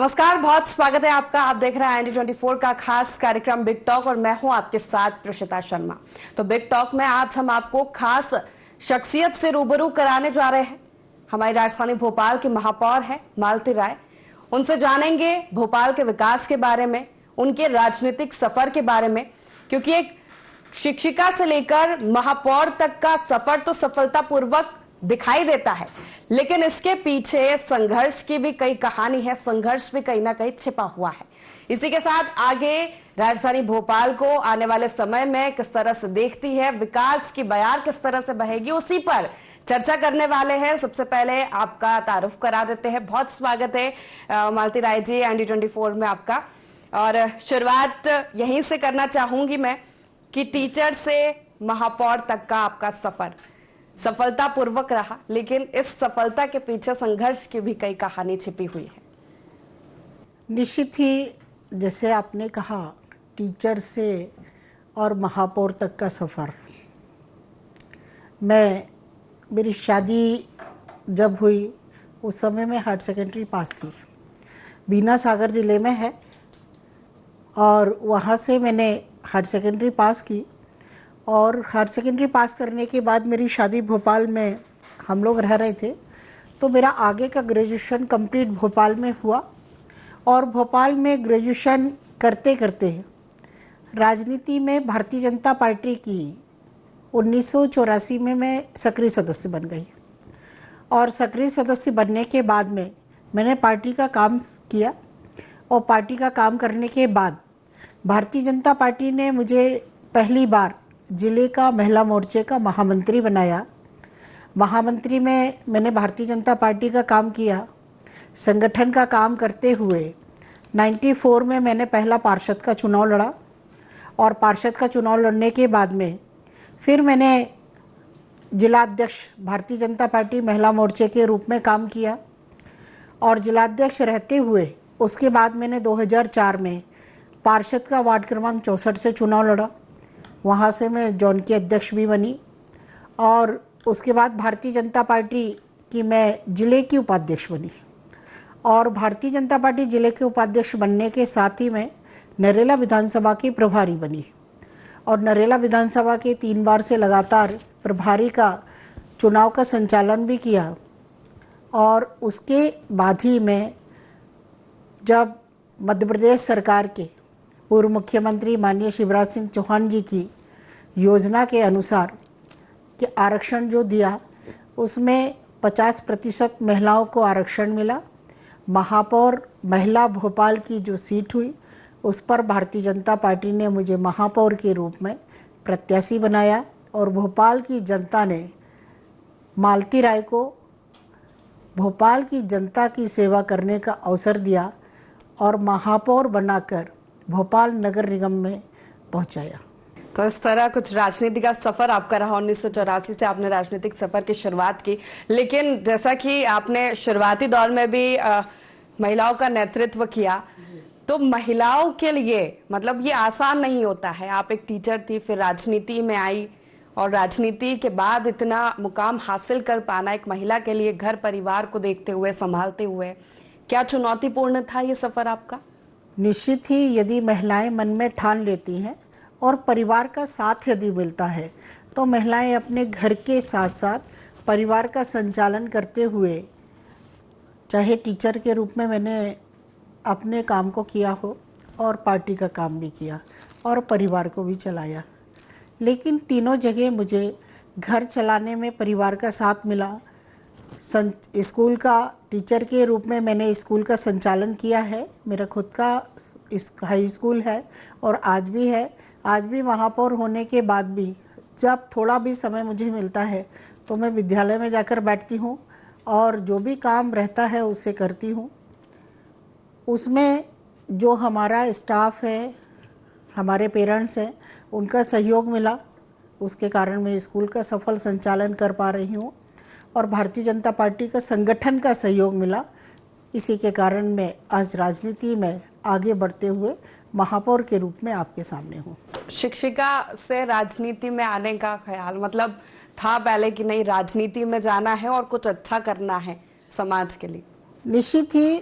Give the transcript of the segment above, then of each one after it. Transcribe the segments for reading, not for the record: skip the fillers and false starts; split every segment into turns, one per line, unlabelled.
नमस्कार, बहुत स्वागत है आपका। आप देख रहे हैं ND24 का खास कार्यक्रम बिग टॉक और मैं हूं आपके साथ प्रशिता शर्मा। तो बिग टॉक में आज हम आपको खास शख्सियत से रूबरू कराने जा रहे हैं। हमारी राजधानी भोपाल की महापौर है मालती राय। उनसे जानेंगे भोपाल के विकास के बारे में, उनके राजनीतिक सफर के बारे में, क्योंकि एक शिक्षिका से लेकर महापौर तक का सफर तो सफलतापूर्वक दिखाई देता है, लेकिन इसके पीछे संघर्ष की भी कई कहानी है, संघर्ष भी कहीं ना कहीं छिपा हुआ है। इसी के साथ आगे राजधानी भोपाल को आने वाले समय में किस तरह से देखती है, विकास की बयार किस तरह से बहेगी, उसी पर चर्चा करने वाले हैं। सबसे पहले आपका तारुफ करा देते हैं। बहुत स्वागत है मालती राय जी ND24 में आपका। और शुरुआत यहीं से करना चाहूंगी मैं कि टीचर से महापौर तक का आपका सफर सफलतापूर्वक रहा, लेकिन इस सफलता के पीछे संघर्ष की भी कई कहानी छिपी हुई है।
निश्चित ही जैसे आपने कहा, टीचर से और महापौर तक का सफर। मेरी शादी जब हुई उस समय में हायर सेकेंडरी पास थी, बीना सागर जिले में है, और वहाँ से मैंने हायर सेकेंडरी पास की। और हायर सेकेंडरी पास करने के बाद मेरी शादी भोपाल में, हम लोग रह रहे थे, तो मेरा आगे का ग्रेजुएशन कंप्लीट भोपाल में हुआ। और भोपाल में ग्रेजुएशन करते करते राजनीति में भारतीय जनता पार्टी की 1984 में मैं सक्रिय सदस्य बन गई। और सक्रिय सदस्य बनने के बाद में मैंने पार्टी का काम किया, और पार्टी का काम करने के बाद भारतीय जनता पार्टी ने मुझे पहली बार जिले का महिला मोर्चे का महामंत्री बनाया। महामंत्री में मैंने भारतीय जनता पार्टी का काम किया। संगठन का काम करते हुए 94 में मैंने पहला पार्षद का चुनाव लड़ा, और पार्षद का चुनाव लड़ने के बाद में फिर मैंने जिलाध्यक्ष भारतीय जनता पार्टी महिला मोर्चे के रूप में काम किया। और जिलाध्यक्ष रहते हुए उसके बाद मैंने 2004 में पार्षद का वार्ड क्रमांक 64 से चुनाव लड़ा। वहाँ से मैं जोन की अध्यक्ष भी बनी, और उसके बाद भारतीय जनता पार्टी की मैं जिले की उपाध्यक्ष बनी। और भारतीय जनता पार्टी जिले के उपाध्यक्ष बनने के साथ ही मैं नरेला विधानसभा की प्रभारी बनी, और नरेला विधानसभा के 3 बार से लगातार प्रभारी का चुनाव का संचालन भी किया। और उसके बाद ही मैं, जब मध्य प्रदेश सरकार के पूर्व मुख्यमंत्री माननीय शिवराज सिंह चौहान जी की योजना के अनुसार कि आरक्षण जो दिया, उसमें 50% महिलाओं को आरक्षण मिला। महापौर महिला भोपाल की जो सीट हुई, उस पर भारतीय जनता पार्टी ने मुझे महापौर के रूप में प्रत्याशी बनाया, और भोपाल की जनता ने मालती राय को भोपाल की जनता की सेवा करने का अवसर दिया, और महापौर बनाकर भोपाल नगर निगम में पहुंचाया।
तो इस तरह कुछ राजनीति का सफर आपका रहा। 1984 से आपने राजनीतिक सफर की शुरुआत की, लेकिन जैसा कि आपने शुरुआती दौर में भी महिलाओं का नेतृत्व किया, तो महिलाओं के लिए मतलब ये आसान नहीं होता है। आप एक टीचर थी, फिर राजनीति में आई, और राजनीति के बाद इतना मुकाम हासिल कर पाना एक महिला के लिए, घर परिवार को देखते हुए, संभालते हुए, क्या चुनौतीपूर्ण था ये सफर आपका?
निश्चित ही, यदि महिलाएं मन में ठान लेती हैं और परिवार का साथ यदि मिलता है, तो महिलाएं अपने घर के साथ साथ परिवार का संचालन करते हुए, चाहे टीचर के रूप में मैंने अपने काम को किया हो, और पार्टी का काम भी किया, और परिवार को भी चलाया। लेकिन तीनों जगह मुझे घर चलाने में परिवार का साथ मिला। स्कूल का टीचर के रूप में मैंने स्कूल का संचालन किया है। मेरा खुद का हाई स्कूल है, और आज भी है। आज भी महापौर होने के बाद भी जब थोड़ा भी समय मुझे मिलता है, तो मैं विद्यालय में जाकर बैठती हूँ, और जो भी काम रहता है उससे करती हूँ। उसमें जो हमारा स्टाफ है, हमारे पेरेंट्स हैं, उनका सहयोग मिला, उसके कारण मैं स्कूल का सफल संचालन कर पा रही हूँ। और भारतीय जनता पार्टी का संगठन का सहयोग मिला, इसी के कारण मैं आज राजनीति में आगे बढ़ते हुए महापौर के रूप में आपके सामने हूँ।
शिक्षिका से राजनीति में आने का ख्याल मतलब था पहले कि नहीं, राजनीति में जाना है और कुछ अच्छा करना है समाज के लिए?
निश्चित ही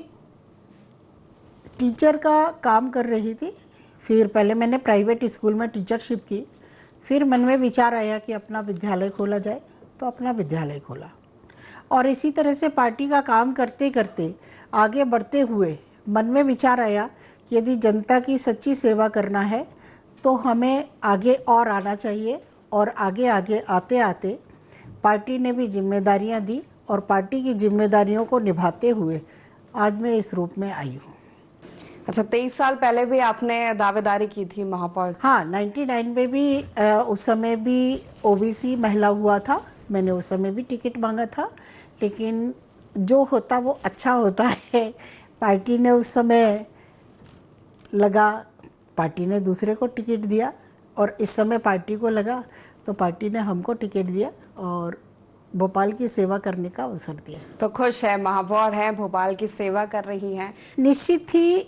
टीचर का काम कर रही थी। फिर पहले मैंने प्राइवेट स्कूल में टीचरशिप की। फिर मन में विचार आया कि अपना विद्यालय खोला जाए, तो अपना विद्यालय खोला। और इसी तरह से पार्टी का काम करते करते आगे बढ़ते हुए मन में विचार आया कि यदि जनता की सच्ची सेवा करना है तो हमें आगे और आना चाहिए। और आगे आगे आते आते पार्टी ने भी जिम्मेदारियां दी और पार्टी की जिम्मेदारियों को निभाते हुए आज मैं इस रूप में आई हूँ।
अच्छा, 23 साल पहले भी आपने दावेदारी की थी महापौर?
हाँ, 99 में भी उस समय भी ओबीसी महिला हुआ था। मैंने उस समय भी टिकट मांगा था, लेकिन जो होता वो अच्छा होता है। पार्टी ने उस समय लगा, पार्टी ने दूसरे को टिकट दिया, और इस समय पार्टी को लगा तो पार्टी ने हमको टिकट दिया और भोपाल की सेवा करने का अवसर दिया।
तो खुश है, महापौर हैं, भोपाल की सेवा कर रही हैं।
निश्चित ही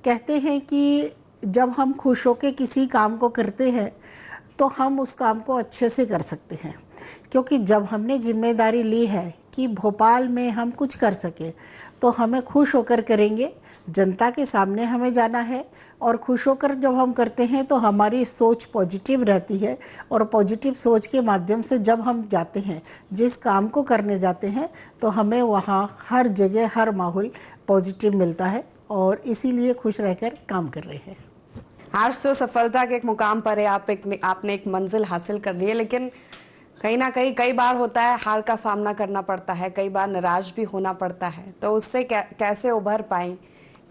कहते हैं कि जब हम खुश होकर किसी काम को करते हैं तो हम उस काम को अच्छे से कर सकते हैं, क्योंकि जब हमने जिम्मेदारी ली है कि भोपाल में हम कुछ कर सके तो हमें खुश होकर करेंगे। जनता के सामने हमें जाना है, और खुश होकर जब हम करते हैं तो हमारी सोच पॉजिटिव रहती है, और पॉजिटिव सोच के माध्यम से जब हम जाते हैं, जिस काम को करने जाते हैं, तो हमें वहाँ हर जगह हर माहौल पॉजिटिव मिलता है, और इसीलिए खुश रहकर काम कर रहे हैं।
आज तो सफलता के एक मुकाम पर है, आपने एक मंजिल हासिल कर ली है, लेकिन कहीं ना कहीं कई बार होता है हार का सामना करना पड़ता है, कई बार निराश भी होना पड़ता है। तो उससे कैसे उभर पाई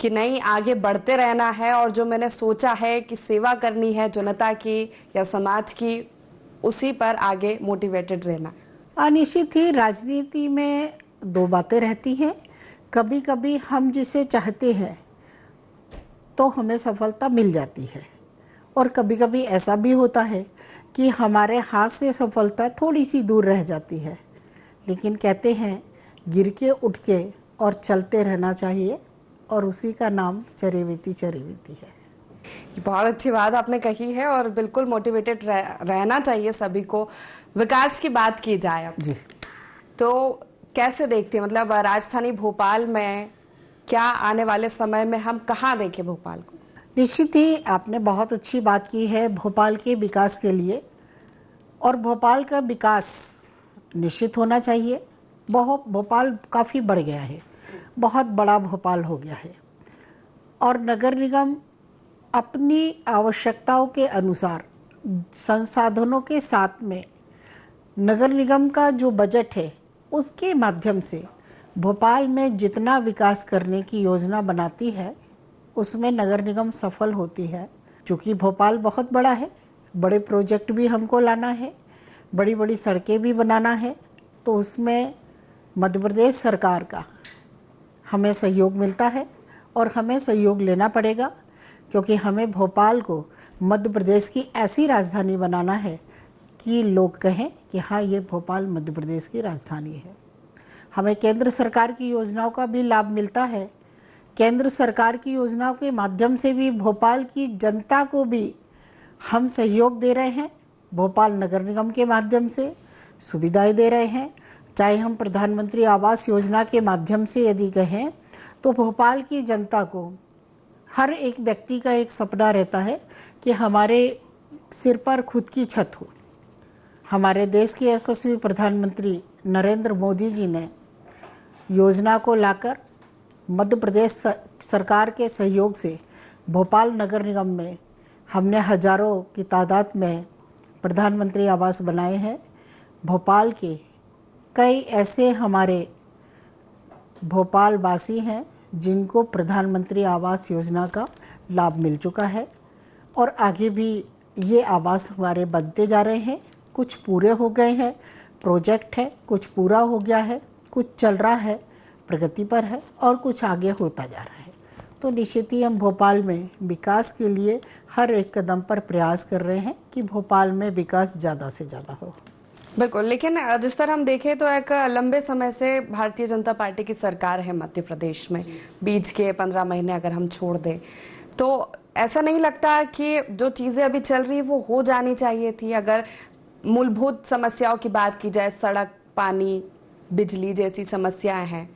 कि नहीं, आगे बढ़ते रहना है और जो मैंने सोचा है कि सेवा करनी है जनता की या समाज की, उसी पर आगे मोटिवेटेड रहना?
अनिश्चित ही राजनीति में दो बातें रहती हैं। कभी कभी हम जिसे चाहते हैं तो हमें सफलता मिल जाती है, और कभी कभी ऐसा भी होता है कि हमारे हाथ से सफलता थोड़ी सी दूर रह जाती है। लेकिन कहते हैं गिर के उठ के और चलते रहना चाहिए, और उसी का नाम चरेवेती चरेवेती है।
बहुत अच्छी बात आपने कही है, और बिल्कुल मोटिवेटेड रहना चाहिए सभी को। विकास की बात की जाए अब
जी,
तो कैसे देखते हैं, मतलब राजधानी भोपाल में क्या आने वाले समय में हम कहाँ देखें भोपाल को?
निश्चित ही आपने बहुत अच्छी बात की है भोपाल के विकास के लिए, और भोपाल का विकास निश्चित होना चाहिए। भोपाल काफ़ी बढ़ गया है, बहुत बड़ा भोपाल हो गया है, और नगर निगम अपनी आवश्यकताओं के अनुसार संसाधनों के साथ में नगर निगम का जो बजट है उसके माध्यम से भोपाल में जितना विकास करने की योजना बनाती है उसमें नगर निगम सफल होती है। क्योंकि भोपाल बहुत बड़ा है, बड़े प्रोजेक्ट भी हमको लाना है, बड़ी बड़ी सड़कें भी बनाना है, तो उसमें मध्य प्रदेश सरकार का हमें सहयोग मिलता है, और हमें सहयोग लेना पड़ेगा, क्योंकि हमें भोपाल को मध्य प्रदेश की ऐसी राजधानी बनाना है कि लोग कहें कि हाँ, ये भोपाल मध्य प्रदेश की राजधानी है। हमें केंद्र सरकार की योजनाओं का भी लाभ मिलता है। केंद्र सरकार की योजनाओं के माध्यम से भी भोपाल की जनता को भी हम सहयोग दे रहे हैं। भोपाल नगर निगम के माध्यम से सुविधाएं दे रहे हैं। चाहे हम प्रधानमंत्री आवास योजना के माध्यम से यदि कहें तो भोपाल की जनता को, हर एक व्यक्ति का एक सपना रहता है कि हमारे सिर पर खुद की छत हो। हमारे देश के यशस्वी प्रधानमंत्री नरेंद्र मोदी जी ने योजना को लाकर मध्य प्रदेश सरकार के सहयोग से भोपाल नगर निगम में हमने हजारों की तादाद में प्रधानमंत्री आवास बनाए हैं। भोपाल के कई ऐसे हमारे भोपाल वासी हैं जिनको प्रधानमंत्री आवास योजना का लाभ मिल चुका है, और आगे भी ये आवास हमारे बनते जा रहे हैं। कुछ पूरे हो गए हैं, प्रोजेक्ट है, कुछ पूरा हो गया है, कुछ चल रहा है, प्रगति पर है, और कुछ आगे होता जा रहा है। तो निश्चित ही हम भोपाल में विकास के लिए हर एक कदम पर प्रयास कर रहे हैं कि भोपाल में विकास ज़्यादा से ज़्यादा हो।
बिल्कुल, लेकिन जिस तरह हम देखें तो एक लंबे समय से भारतीय जनता पार्टी की सरकार है मध्य प्रदेश में, बीच के 15 महीने अगर हम छोड़ दें, तो ऐसा नहीं लगता कि जो चीज़ें अभी चल रही है वो हो जानी चाहिए थी? अगर मूलभूत समस्याओं की बात की जाए, सड़क, पानी, बिजली जैसी समस्याएं हैं,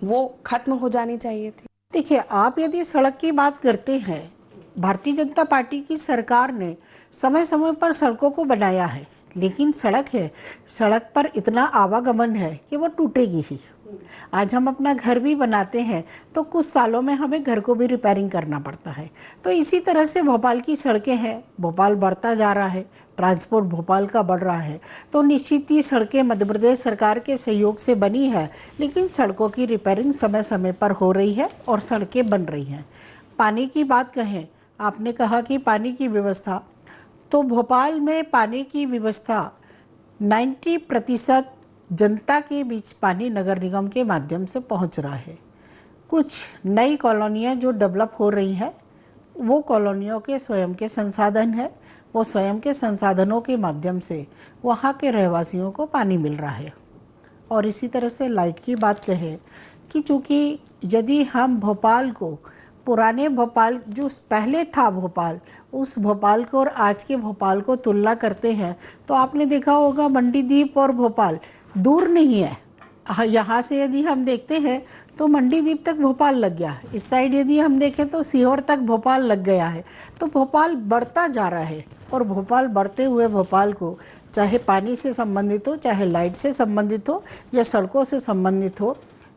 वो खत्म हो जानी चाहिए थी।
देखिए, आप यदि सड़क की बात करते हैं, भारतीय जनता पार्टी की सरकार ने समय समय पर सड़कों को बनाया है, लेकिन सड़क है, सड़क पर इतना आवागमन है कि वो टूटेगी ही। आज हम अपना घर भी बनाते हैं तो कुछ सालों में हमें घर को भी रिपेयरिंग करना पड़ता है। तो इसी तरह से भोपाल की सड़कें हैं, भोपाल बढ़ता जा रहा है, ट्रांसपोर्ट भोपाल का बढ़ रहा है, तो निश्चित ही सड़कें मध्य प्रदेश सरकार के सहयोग से बनी है, लेकिन सड़कों की रिपेयरिंग समय समय पर हो रही है और सड़कें बन रही हैं। पानी की बात कहें, आपने कहा कि पानी की व्यवस्था, तो भोपाल में पानी की व्यवस्था 90% जनता के बीच पानी नगर निगम के माध्यम से पहुंच रहा है। कुछ नई कॉलोनियां जो डेवलप हो रही हैं, वो कॉलोनियों के स्वयं के संसाधन है, वो स्वयं के संसाधनों के माध्यम से वहाँ के रहवासियों को पानी मिल रहा है। और इसी तरह से लाइट की बात कहें कि चूँकि यदि हम भोपाल को, पुराने भोपाल जो पहले था भोपाल, उस भोपाल को और आज के भोपाल को तुलना करते हैं तो आपने देखा होगा मंडीदीप और भोपाल दूर नहीं है। यहाँ से यदि हम देखते हैं तो मंडीदीप तक भोपाल लग गया है, इस साइड यदि हम देखें तो सीहोर तक भोपाल लग गया है। तो भोपाल बढ़ता जा रहा है और भोपाल बढ़ते हुए भोपाल को चाहे पानी से संबंधित हो, चाहे लाइट से संबंधित हो या सड़कों से संबंधित हो,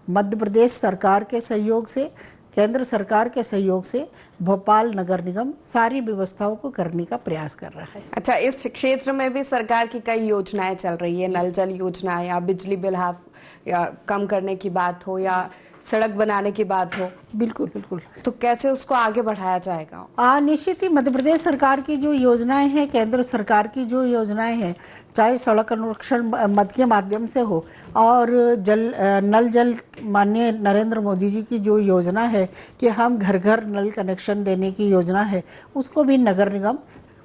मध्य प्रदेश सरकार के सहयोग से, केंद्र सरकार के सहयोग से भोपाल नगर निगम सारी व्यवस्थाओं को करने का प्रयास कर रहा है।
अच्छा, इस क्षेत्र में भी सरकार की कई योजनाएं चल रही है, नल जल योजना या बिजली बिल हाफ या कम करने की बात हो या सड़क बनाने की बात हो।
बिल्कुल बिल्कुल।
तो कैसे उसको आगे बढ़ाया जाएगा?
निश्चित ही मध्य प्रदेश सरकार की जो योजनाएं हैं, केंद्र सरकार की जो योजनाएं हैं, चाहे सड़क अनुरक्षण मद के माध्यम से हो और नल जल, माननीय नरेंद्र मोदी जी की जो योजना है कि हम घर घर नल कनेक्शन देने की योजना है, उसको भी नगर निगम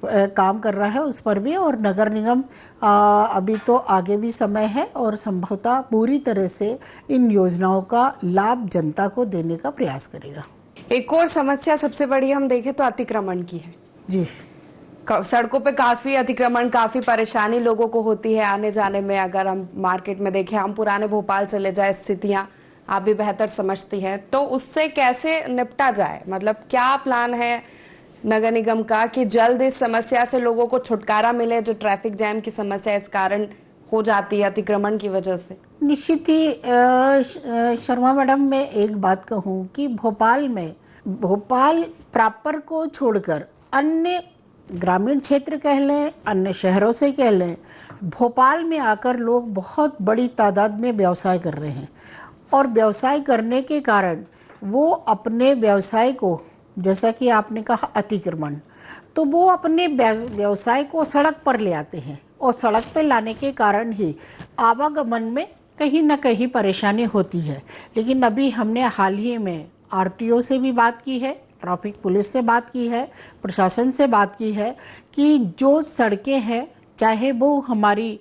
काम कर रहा है उस पर भी। और नगर निगम अभी तो आगे भी समय है और संभवतः पूरी तरह से इन योजनाओं का लाभ जनता को देने का प्रयास करेगा।
एक और समस्या सबसे बड़ी हम देखें तो अतिक्रमण की है
जी।
सड़कों पे काफी अतिक्रमण, काफी परेशानी लोगों को होती है आने जाने में। अगर हम मार्केट में देखें, हम पुराने भोपाल चले जाए, स्थितियां आप भी बेहतर समझती हैं, तो उससे कैसे निपटा जाए? मतलब क्या प्लान है नगर निगम का कि जल्द इस समस्या से लोगों को छुटकारा मिले, जो ट्रैफिक जैम की समस्या इस कारण हो जाती है अतिक्रमण की वजह से?
निश्चित ही शर्मा मैडम, मैं एक बात कहूँ कि भोपाल प्रॉपर को छोड़कर अन्य ग्रामीण क्षेत्र कह लें, अन्य शहरों से कह लें, भोपाल में आकर लोग बहुत बड़ी तादाद में व्यवसाय कर रहे हैं और व्यवसाय करने के कारण वो अपने व्यवसाय को, जैसा कि आपने कहा अतिक्रमण, तो वो अपने व्यवसाय को सड़क पर ले आते हैं और सड़क पर लाने के कारण ही आवागमन में कहीं ना कहीं परेशानी होती है। लेकिन अभी हमने हाल ही में आरटीओ से भी बात की है, ट्रैफिक पुलिस से बात की है, प्रशासन से बात की है कि जो सड़कें हैं, चाहे वो हमारी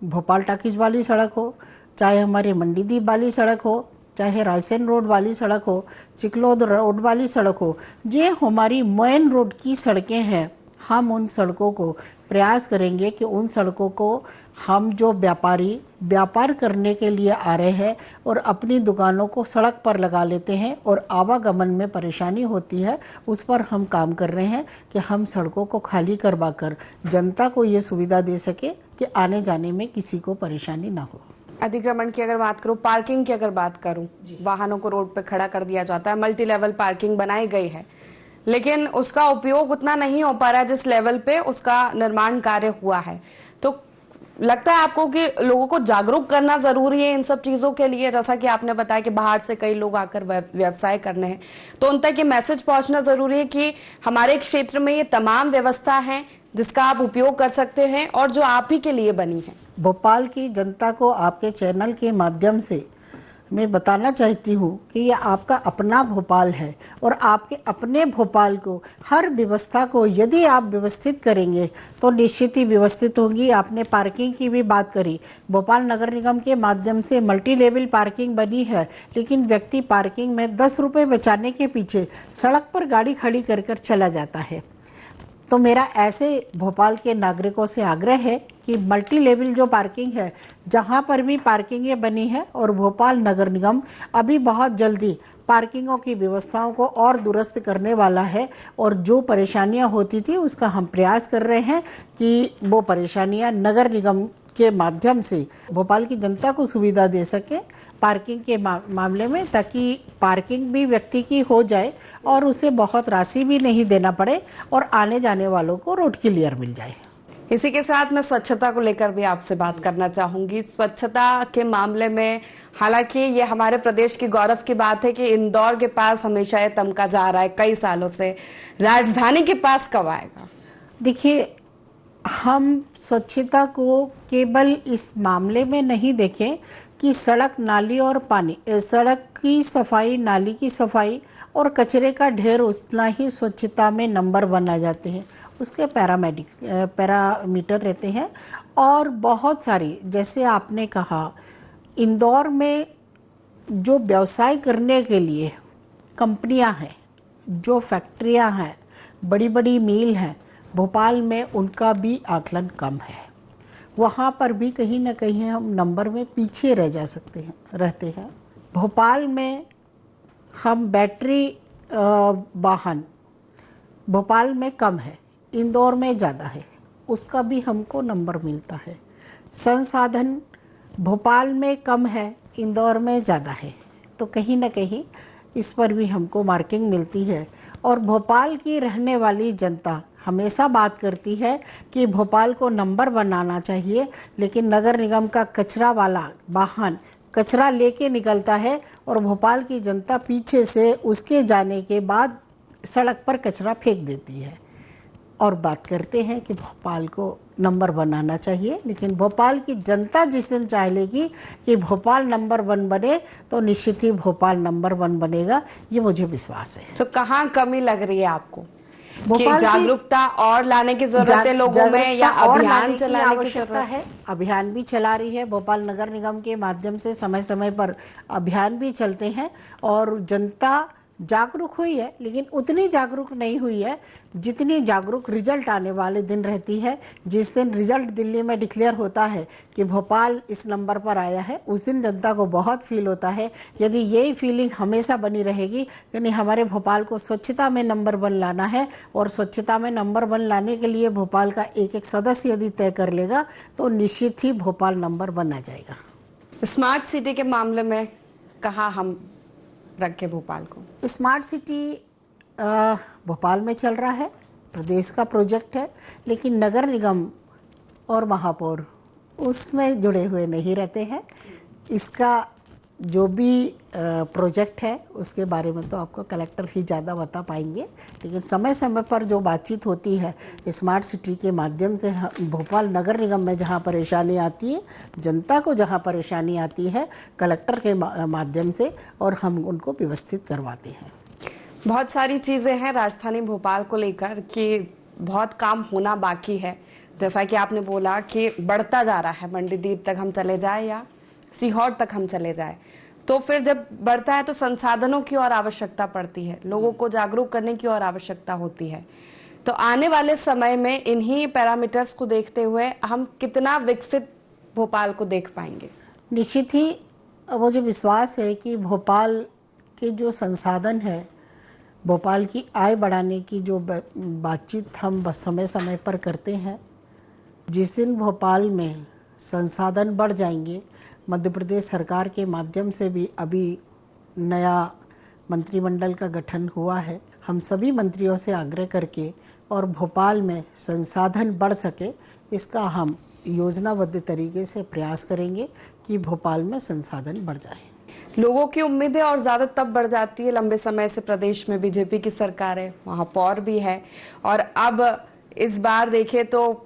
भोपाल टाकीज वाली सड़क हो, चाहे हमारी मंडीदीप वाली सड़क हो, चाहे रायसेन रोड वाली सड़क हो, चिकलोद रोड वाली सड़क हो, जो हमारी मेन रोड की सड़कें हैं, हम उन सड़कों को प्रयास करेंगे कि उन सड़कों को हम जो व्यापारी व्यापार करने के लिए आ रहे हैं और अपनी दुकानों को सड़क पर लगा लेते हैं और आवागमन में परेशानी होती है, उस पर हम काम कर रहे हैं कि हम सड़कों को खाली करवाकर जनता को ये सुविधा दे सके कि आने जाने में किसी को परेशानी ना हो।
अतिक्रमण की अगर बात करूं, पार्किंग की अगर बात करूं, वाहनों को रोड पे खड़ा कर दिया जाता है, मल्टी लेवल पार्किंग बनाई गई है, लेकिन उसका उपयोग उतना नहीं हो पा रहा है जिस लेवल पे उसका निर्माण कार्य हुआ है। तो लगता है आपको कि लोगों को जागरूक करना जरूरी है इन सब चीजों के लिए? जैसा कि आपने बताया कि बाहर से कई लोग आकर व्यवसाय करने हैं, तो उन तक ये मैसेज पहुंचना जरूरी है कि हमारे क्षेत्र में ये तमाम व्यवस्था है जिसका आप उपयोग कर सकते हैं और जो आप ही के लिए बनी है।
भोपाल की जनता को आपके चैनल के माध्यम से मैं बताना चाहती हूँ कि ये आपका अपना भोपाल है और आपके अपने भोपाल को हर व्यवस्था को यदि आप व्यवस्थित करेंगे तो निश्चित ही व्यवस्थित होंगी। आपने पार्किंग की भी बात करी, भोपाल नगर निगम के माध्यम से मल्टी लेवल पार्किंग बनी है, लेकिन व्यक्ति पार्किंग में 10 रुपये बचाने के पीछे सड़क पर गाड़ी खड़ी कर चला जाता है। तो मेरा ऐसे भोपाल के नागरिकों से आग्रह है कि मल्टी लेवल जो पार्किंग है, जहाँ पर भी पार्किंगें बनी है, और भोपाल नगर निगम अभी बहुत जल्दी पार्किंगों की व्यवस्थाओं को और दुरुस्त करने वाला है, और जो परेशानियां होती थी उसका हम प्रयास कर रहे हैं कि वो परेशानियां नगर निगम के माध्यम से भोपाल की जनता को सुविधा दे सके पार्किंग के मामले में, ताकि पार्किंग भी व्यक्ति की हो जाए और उसे बहुत राशि भी नहीं देना पड़े और आने जाने वालों को रोड क्लियर मिल जाए।
इसी के साथ मैं स्वच्छता को लेकर भी आपसे बात करना चाहूंगी। स्वच्छता के मामले में हालांकि ये हमारे प्रदेश की गौरव की बात है कि इंदौर के पास हमेशा ये तमका जा रहा है कई सालों से, राजधानी के पास कब आएगा?
देखिए, हम स्वच्छता को केवल इस मामले में नहीं देखें कि सड़क, नाली और पानी, सड़क की सफाई, नाली की सफाई और कचरे का ढेर उतना ही स्वच्छता में नंबर 1 आ जाते हैं। उसके पैरामीटर रहते हैं, और बहुत सारी, जैसे आपने कहा, इंदौर में जो व्यवसाय करने के लिए कंपनियां हैं, जो फैक्ट्रियां हैं, बड़ी बड़ी मिल हैं, भोपाल में उनका भी आकलन कम है। वहाँ पर भी कहीं ना कहीं हम नंबर में पीछे रहते हैं। भोपाल में हम बैटरी वाहन भोपाल में कम है, इंदौर में ज़्यादा है, उसका भी हमको नंबर मिलता है। संसाधन भोपाल में कम है, इंदौर में ज़्यादा है, तो कहीं ना कहीं इस पर भी हमको मार्किंग मिलती है। और भोपाल की रहने वाली जनता हमेशा बात करती है कि भोपाल को नंबर बनाना चाहिए, लेकिन नगर निगम का कचरा वाला वाहन कचरा लेके निकलता है और भोपाल की जनता पीछे से उसके जाने के बाद सड़क पर कचरा फेंक देती है और बात करते हैं कि भोपाल को नंबर बनाना चाहिए। लेकिन भोपाल की जनता जिस दिन चाह लेगी कि भोपाल नंबर 1 बने, तो निश्चित ही भोपाल नंबर 1 बनेगा, ये मुझे विश्वास है।
तो कहाँ कमी लग रही है आपको?
भोपाल
जागरूकता और लाने की जरूरत है लोगों में, या अभियान चलाने की जरूरत
है? अभियान भी चला रही है भोपाल नगर निगम के माध्यम से, समय समय पर अभियान भी चलते हैं, और जनता जागरूक हुई है, लेकिन उतनी जागरूक नहीं हुई है जितनी जागरूक रिजल्ट आने वाले दिन रहती है। जिस दिन रिजल्ट दिल्ली में डिक्लेयर होता है कि भोपाल इस नंबर पर आया है, उस दिन जनता को बहुत फील होता है। यदि यही फीलिंग हमेशा बनी रहेगी कि नहीं, हमारे भोपाल को स्वच्छता में नंबर 1 लाना है, और स्वच्छता में नंबर 1 लाने के लिए भोपाल का एक एक सदस्य यदि तय कर लेगा, तो निश्चित ही भोपाल नंबर 1 आ जाएगा।
स्मार्ट सिटी के मामले में कहाँ हम रखे भोपाल को?
स्मार्ट सिटी भोपाल में चल रहा है, प्रदेश का प्रोजेक्ट है, लेकिन नगर निगम और महापौर उसमें जुड़े हुए नहीं रहते हैं। इसका जो भी प्रोजेक्ट है उसके बारे में तो आपको कलेक्टर ही ज़्यादा बता पाएंगे, लेकिन समय समय पर जो बातचीत होती है स्मार्ट सिटी के माध्यम से, भोपाल नगर निगम में जहां परेशानी आती है, जनता को जहां परेशानी आती है, कलेक्टर के माध्यम से, और हम उनको व्यवस्थित करवाते हैं।
बहुत सारी चीज़ें हैं राजधानी भोपाल को लेकर कि बहुत काम होना बाकी है। जैसा कि आपने बोला कि बढ़ता जा रहा है, मंडीदीप तक हम चले जाए या सीहोर तक हम चले जाए, तो फिर जब बढ़ता है तो संसाधनों की और आवश्यकता पड़ती है, लोगों को जागरूक करने की और आवश्यकता होती है। तो आने वाले समय में इन्हीं पैरामीटर्स को देखते हुए हम कितना विकसित भोपाल को देख पाएंगे?
निश्चित ही मुझे विश्वास है कि भोपाल के जो संसाधन है, भोपाल की आय बढ़ाने की जो बातचीत हम समय समय पर करते हैं, जिस दिन भोपाल में संसाधन बढ़ जाएंगे, मध्य प्रदेश सरकार के माध्यम से भी अभी नया मंत्रिमंडल का गठन हुआ है, हम सभी मंत्रियों से आग्रह करके और भोपाल में संसाधन बढ़ सके, इसका हम योजनाबद्ध तरीके से प्रयास करेंगे कि भोपाल में संसाधन बढ़ जाए।
लोगों की उम्मीदें और ज्यादा तब बढ़ जाती है, लंबे समय से प्रदेश में बीजेपी की सरकार है, महापौर भी है, और अब इस बार देखें तो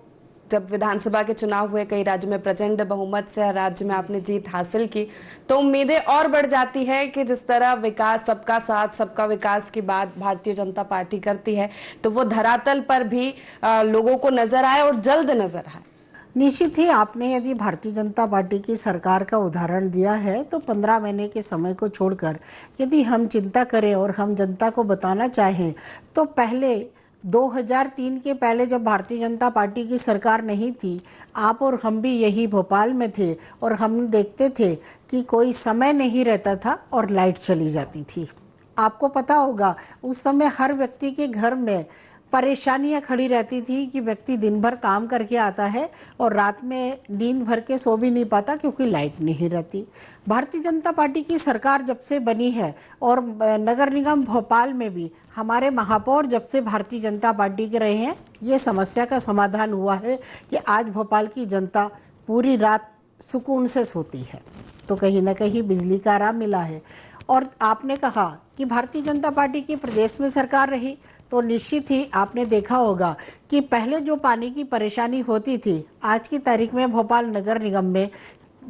जब विधानसभा के चुनाव हुए, कई राज्यों में प्रचंड बहुमत से राज्य में आपने जीत हासिल की, तो उम्मीदें और बढ़ जाती है कि जिस तरह विकास, सबका साथ सबका विकास की बात भारतीय जनता पार्टी करती है, तो वो धरातल पर भी लोगों को नजर आए और जल्द नजर आए।
निश्चित ही आपने यदि भारतीय जनता पार्टी की सरकार का उदाहरण दिया है, तो 15 महीने के समय को छोड़कर यदि हम चिंता करें और हम जनता को बताना चाहें, तो पहले 2003 के पहले जब भारतीय जनता पार्टी की सरकार नहीं थी, आप और हम भी यही भोपाल में थे और हम देखते थे कि कोई समय नहीं रहता था और लाइट चली जाती थी। आपको पता होगा उस समय हर व्यक्ति के घर में परेशानियां खड़ी रहती थी कि व्यक्ति दिन भर काम करके आता है और रात में नींद भर के सो भी नहीं पाता क्योंकि लाइट नहीं रहती। भारतीय जनता पार्टी की सरकार जब से बनी है और नगर निगम भोपाल में भी हमारे महापौर जब से भारतीय जनता पार्टी के रहे हैं, ये समस्या का समाधान हुआ है कि आज भोपाल की जनता पूरी रात सुकून से सोती है। तो कहीं ना कहीं बिजली का आराम मिला है। और आपने कहा कि भारतीय जनता पार्टी की प्रदेश में सरकार रही, तो निश्चित ही आपने देखा होगा कि पहले जो पानी की परेशानी होती थी, आज की तारीख में भोपाल नगर निगम में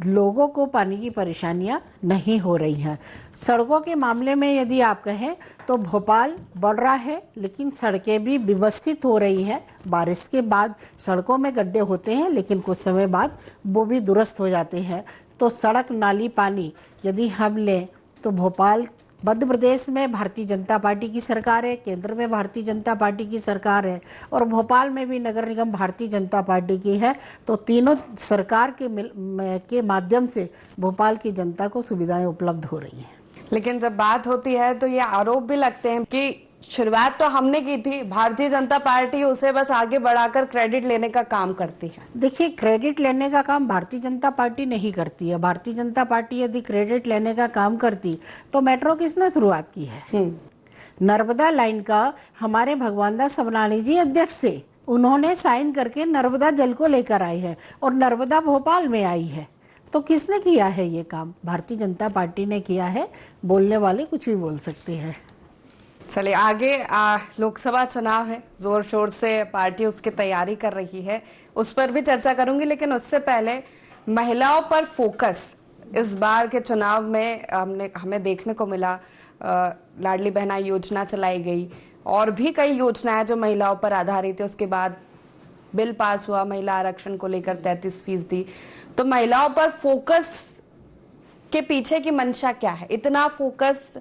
लोगों को पानी की परेशानियां नहीं हो रही हैं। सड़कों के मामले में यदि आप कहें तो भोपाल बढ़ रहा है, लेकिन सड़कें भी व्यवस्थित हो रही हैं। बारिश के बाद सड़कों में गड्ढे होते हैं, लेकिन कुछ समय बाद वो भी दुरुस्त हो जाते हैं। तो सड़क, नाली, पानी यदि हम लें तो भोपाल मध्य प्रदेश में भारतीय जनता पार्टी की सरकार है, केंद्र में भारतीय जनता पार्टी की सरकार है और भोपाल में भी नगर निगम भारतीय जनता पार्टी की है। तो तीनों सरकार के माध्यम से भोपाल की जनता को सुविधाएं उपलब्ध हो रही हैं।
लेकिन जब बात होती है तो ये आरोप भी लगते हैं कि शुरुआत तो हमने की थी, भारतीय जनता पार्टी उसे बस आगे बढ़ाकर क्रेडिट लेने का काम करती है।
देखिए, क्रेडिट लेने का काम भारतीय जनता पार्टी नहीं करती है। भारतीय जनता पार्टी यदि क्रेडिट लेने का काम करती तो मेट्रो किसने शुरुआत की है? नर्मदा लाइन का हमारे भगवान दास सबनानी जी अध्यक्ष थे, उन्होंने साइन करके नर्मदा जल को लेकर आए हैं और नर्मदा भोपाल में आई है। तो किसने किया है ये काम? भारतीय जनता पार्टी ने किया है। बोलने वाले कुछ भी बोल सकते हैं।
चलिए आगे, लोकसभा चुनाव है, जोर शोर से पार्टी उसकी तैयारी कर रही है, उस पर भी चर्चा करूंगी। लेकिन उससे पहले महिलाओं पर फोकस इस बार के चुनाव में हमें देखने को मिला। लाडली बहना योजना चलाई गई और भी कई योजनाएं जो महिलाओं पर आधारित है। उसके बाद बिल पास हुआ महिला आरक्षण को लेकर 33%। तो महिलाओं पर फोकस के पीछे की मंशा क्या है? इतना फोकस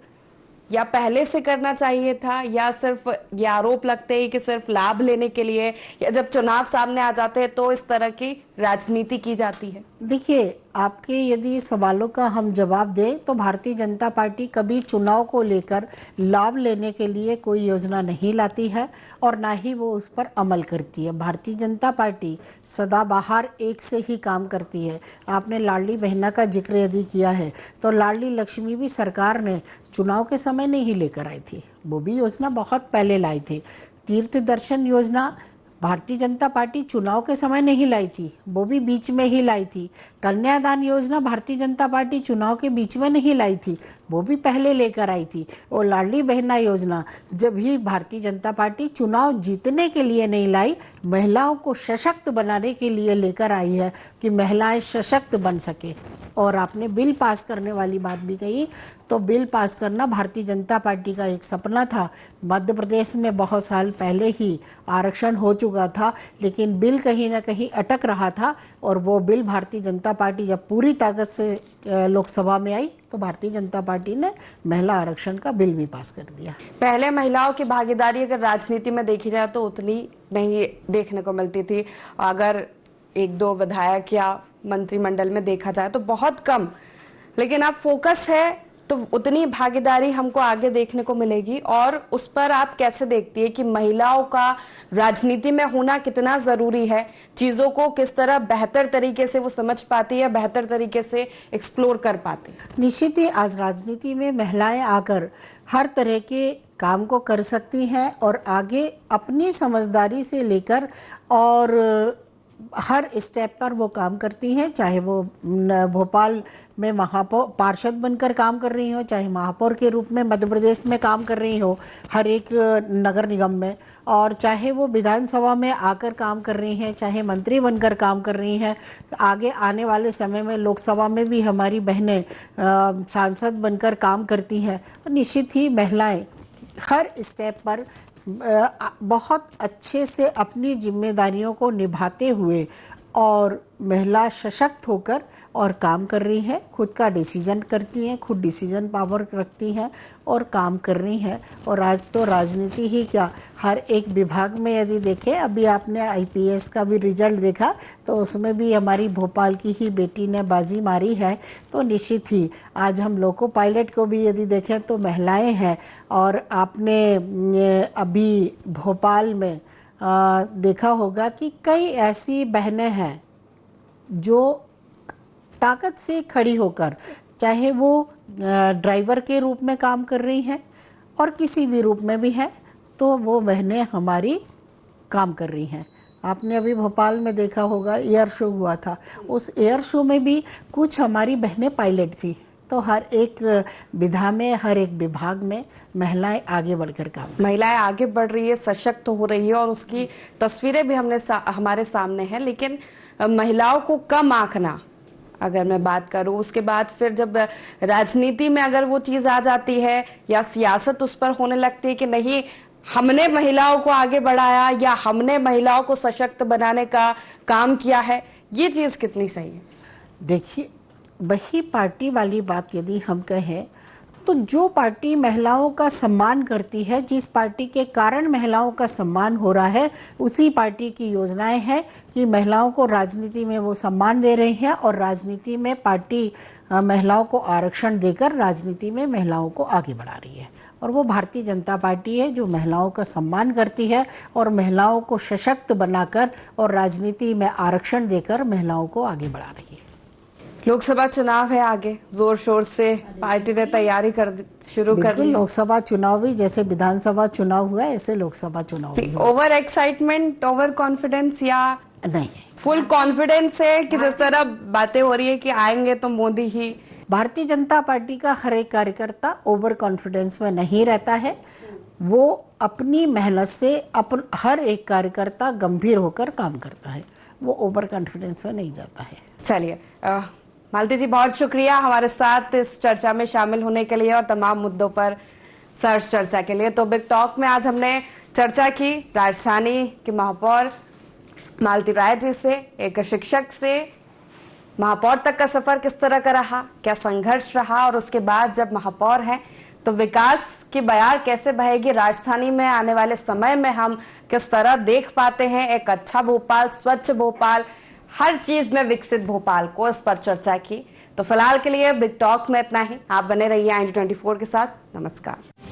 या पहले से करना चाहिए था, या सिर्फ ये आरोप लगते हैं कि सिर्फ लाभ लेने के लिए, या जब चुनाव सामने आ जाते हैं तो इस तरह की राजनीति की जाती है?
देखिए, आपके यदि सवालों का हम जवाब दें तो भारतीय जनता पार्टी कभी चुनाव को लेकर लाभ लेने के लिए कोई योजना नहीं लाती है और ना ही वो उस पर अमल करती है। भारतीय जनता पार्टी सदाबहार एक से ही काम करती है। आपने लाडली बहना का जिक्र यदि किया है तो लाडली लक्ष्मी भी सरकार ने चुनाव के समय नहीं लेकर आई थी, वो भी योजना बहुत पहले लाई थी। तीर्थ दर्शन योजना भारतीय जनता पार्टी चुनाव के समय नहीं लाई थी, वो भी बीच में ही लाई थी। कन्यादान योजना भारतीय जनता पार्टी चुनाव के बीच में नहीं लाई थी, वो भी पहले लेकर आई थी। और लाडली बहना योजना जब भी भारतीय जनता पार्टी चुनाव जीतने के लिए नहीं लाई, महिलाओं को सशक्त बनाने के लिए लेकर आई है कि महिलाएं सशक्त बन सके। और आपने बिल पास करने वाली बात भी कही, तो बिल पास करना भारतीय जनता पार्टी का एक सपना था। मध्य प्रदेश में बहुत साल पहले ही आरक्षण हो चुका था, लेकिन बिल कहीं ना कहीं अटक रहा था और वो बिल भारतीय जनता पार्टी जब पूरी ताकत से लोकसभा में आई तो भारतीय जनता पार्टी ने महिला आरक्षण का बिल भी पास कर दिया।
पहले महिलाओं की भागीदारी अगर राजनीति में देखी जाए तो उतनी नहीं देखने को मिलती थी। अगर एक दो विधायक या मंत्रिमंडल में देखा जाए तो बहुत कम, लेकिन अब फोकस है तो उतनी भागीदारी हमको आगे देखने को मिलेगी। और उस पर आप कैसे देखती है कि महिलाओं का राजनीति में होना कितना जरूरी है? चीजों को किस तरह बेहतर तरीके से वो समझ पाती है, बेहतर तरीके से एक्सप्लोर कर पाती?
निश्चित ही आज राजनीति में महिलाएं आकर हर तरह के काम को कर सकती हैं और आगे अपनी समझदारी से लेकर और हर स्टेप पर वो काम करती हैं। चाहे वो भोपाल में महापौर पार्षद बनकर काम कर रही हो, चाहे महापौर के रूप में मध्य प्रदेश में काम कर रही हो हर एक नगर निगम में, और चाहे वो विधानसभा में आकर काम कर रही हैं, चाहे मंत्री बनकर काम कर रही हैं। आगे आने वाले समय में लोकसभा में भी हमारी बहनें सांसद बनकर काम करती हैं। निश्चित ही महिलाएं हर स्टेप पर बहुत अच्छे से अपनी जिम्मेदारियों को निभाते हुए और महिला सशक्त होकर और काम कर रही है, खुद का डिसीजन करती हैं, खुद डिसीजन पावर रखती हैं और काम कर रही हैं। और आज तो राजनीति ही क्या, हर एक विभाग में यदि देखें, अभी आपने आईपीएस का भी रिजल्ट देखा तो उसमें भी हमारी भोपाल की ही बेटी ने बाजी मारी है। तो निश्चित ही आज हम लोको पायलट को भी यदि देखें तो महिलाएं हैं। और आपने अभी भोपाल में देखा होगा कि कई ऐसी बहनें हैं जो ताकत से खड़ी होकर, चाहे वो ड्राइवर के रूप में काम कर रही हैं और किसी भी रूप में भी हैं, तो वो बहनें हमारी काम कर रही हैं। आपने अभी भोपाल में देखा होगा एयर शो हुआ था, उस एयर शो में भी कुछ हमारी बहनें पायलट थी। तो हर एक विधा में, हर एक विभाग में महिलाएं आगे बढ़कर काम,
महिलाएं आगे बढ़ रही है, सशक्त हो रही है और उसकी तस्वीरें भी हमारे सामने हैं। लेकिन महिलाओं को कम आंकना, अगर मैं बात करूं, उसके बाद फिर जब राजनीति में अगर वो चीज आ जाती है या सियासत उस पर होने लगती है कि नहीं हमने महिलाओं को आगे बढ़ाया या हमने महिलाओं को सशक्त बनाने का काम किया है, ये चीज कितनी सही है?
देखिए, वही पार्टी वाली बात यदि हम कहें तो जो पार्टी महिलाओं का सम्मान करती है, जिस पार्टी के कारण महिलाओं का सम्मान हो रहा है, उसी पार्टी की योजनाएं हैं कि महिलाओं को राजनीति में वो सम्मान दे रही हैं और राजनीति में पार्टी महिलाओं को आरक्षण देकर राजनीति में महिलाओं को आगे बढ़ा रही है। और वो भारतीय जनता पार्टी है जो महिलाओं का सम्मान करती है और महिलाओं को सशक्त बनाकर और राजनीति में आरक्षण देकर महिलाओं को आगे बढ़ा रही है।
लोकसभा चुनाव है आगे, जोर शोर से पार्टी ने तैयारी शुरू कर दी।
लोकसभा चुनाव भी जैसे विधानसभा चुनाव हुआ ऐसे लोकसभा चुनाव भी हुआ।
ओवर एक्साइटमेंट, ओवर कॉन्फिडेंस या
नहीं,
फुल कॉन्फिडेंस है कि जिस तरह बातें हो रही है कि आएंगे तो मोदी ही?
भारतीय जनता पार्टी का हर एक कार्यकर्ता ओवर कॉन्फिडेंस में नहीं रहता है। वो अपनी मेहनत से हर एक कार्यकर्ता गंभीर होकर काम करता है, वो ओवर कॉन्फिडेंस में नहीं जाता है।
चलिए मालती जी, बहुत शुक्रिया हमारे साथ इस चर्चा में शामिल होने के लिए और तमाम मुद्दों पर सर्च चर्चा के लिए। तो बिग टॉक में आज हमने चर्चा की राजधानी की महापौर मालती राय जी से, एक शिक्षक से महापौर तक का सफर किस तरह का रहा, क्या संघर्ष रहा, और उसके बाद जब महापौर हैं तो विकास की बयार कैसे बहेगी राजधानी में आने वाले समय में, हम किस तरह देख पाते हैं एक अच्छा भोपाल, स्वच्छ भोपाल, हर चीज में विकसित भोपाल को, इस पर चर्चा की। तो फिलहाल के लिए बिग टॉक में इतना ही। आप बने रहिए IND24 के साथ। नमस्कार।